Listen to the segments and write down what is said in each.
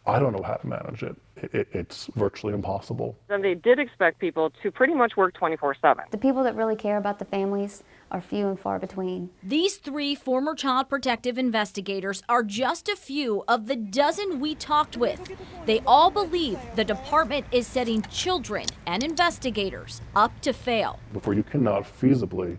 I don't know how to manage it. It's virtually impossible. And they did expect people to pretty much work 24/7. The people that really care about the families are few and far between. These 3 former child protective investigators are just a few of the dozen we talked with. They all believe the department is setting children and investigators up to fail. Before you cannot feasibly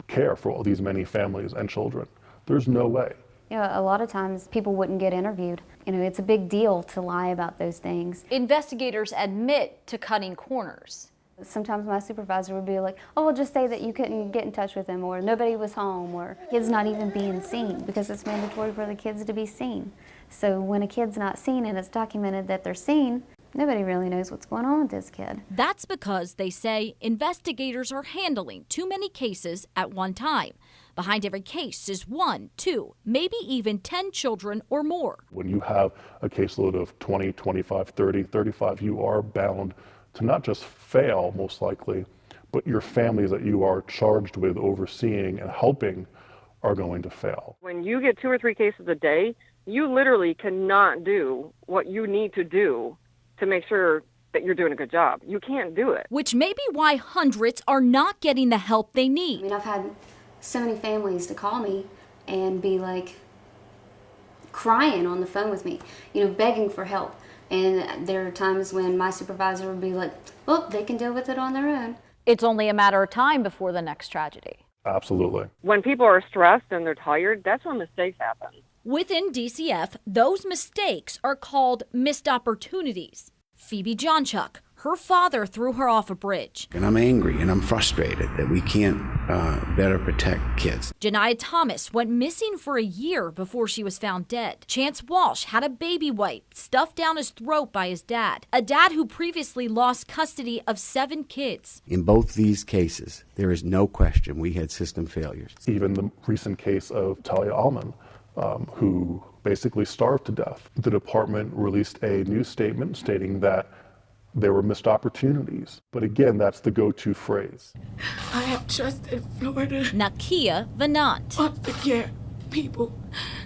care for all these many families and children. There's no way. You know, a lot of times people wouldn't get interviewed. You know, it's a big deal to lie about those things. Investigators admit to cutting corners. Sometimes my supervisor would be like, oh, well, just say that you couldn't get in touch with them, or nobody was home, or kids not even being seen, because it's mandatory for the kids to be seen. So when a kid's not seen and it's documented that they're seen, nobody really knows what's going on with this kid. That's because they say investigators are handling too many cases at one time. Behind every case is 1, 2, maybe even 10 children or more. When you have a caseload of 20, 25, 30, 35, you are bound to not just fail, most likely, but your families that you are charged with overseeing and helping are going to fail. When you get 2 or 3 cases a day, you literally cannot do what you need to do to make sure that you're doing a good job. You can't do it. Which may be why hundreds are not getting the help they need. I mean, I've had so many families to call me and be like crying on the phone with me, you know, begging for help. And there are times when my supervisor would be like, well, they can deal with it on their own. It's only a matter of time before the next tragedy. Absolutely. When people are stressed and they're tired, that's when mistakes happen. Within DCF, those mistakes are called missed opportunities. Phoebe Johnchuk, her father threw her off a bridge. And I'm angry and I'm frustrated that we can't better protect kids. Janiyah Thomas went missing for a year before she was found dead. Chance Walsh had a baby wipe stuffed down his throat by his dad, a dad who previously lost custody of 7 kids. In both these cases, there is no question we had system failures. Even the recent case of Talia Alman, who basically starved to death. The department released a new statement stating that there were missed opportunities. But again, that's the go-to phrase. I have trusted Florida Nakia Venant. to care people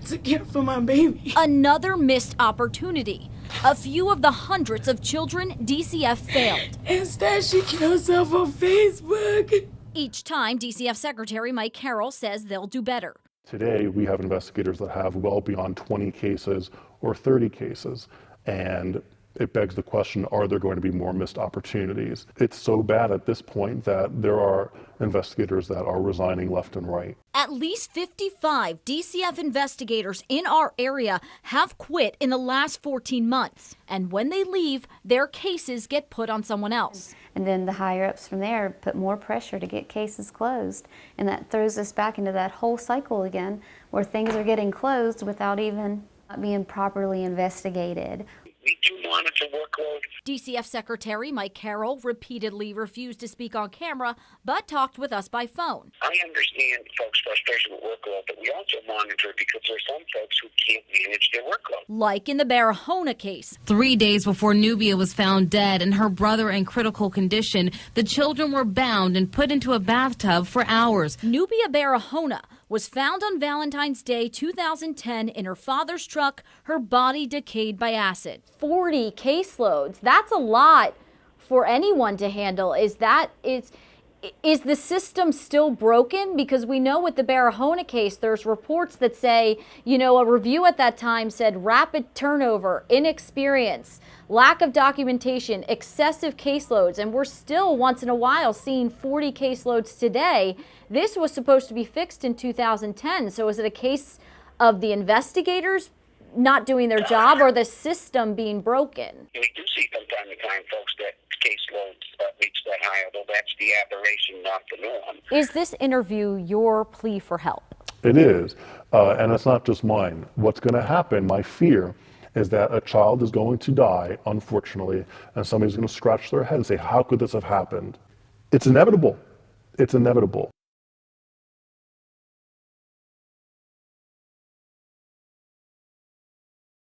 to care for my baby. Another missed opportunity. A few of the hundreds of children DCF failed. Instead, she killed herself on Facebook. Each time, DCF Secretary Mike Carroll says they'll do better. Today, we have investigators that have well beyond 20 cases or 30 cases, and it begs the question, are there going to be more missed opportunities? It's so bad at this point that there are investigators that are resigning left and right. At least 55 DCF investigators in our area have quit in the last 14 months. And when they leave, their cases get put on someone else. And then the higher-ups from there put more pressure to get cases closed. And that throws us back into that whole cycle again, where things are getting closed without even being properly investigated. We do monitor workload. DCF Secretary Mike Carroll repeatedly refused to speak on camera, but talked with us by phone. I understand folks' frustration with workload, but we also monitor because there are some folks who can't manage their workload. Like in the Barahona case. 3 days before Nubia was found dead and her brother in critical condition, the children were bound and put into a bathtub for hours. Nubia Barahona was found on Valentine's Day 2010 in her father's truck, her body decayed by acid. 40 caseloads. That's a lot for anyone to handle. Is the system still broken? Because we know with the Barahona case, there's reports that say, you know, a review at that time said rapid turnover, inexperience, lack of documentation, excessive caseloads, and we're still once in a while seeing 40 caseloads today. This was supposed to be fixed in 2010. So is it a case of the investigators not doing their job or the system being broken? We do see from time to time folks that caseloads reach that high, although that's the aberration, not the norm. Is this interview your plea for help? It is, and it's not just mine. What's going to happen, my fear, is that a child is going to die, unfortunately, and somebody's going to scratch their head and say, how could this have happened? It's inevitable. It's inevitable.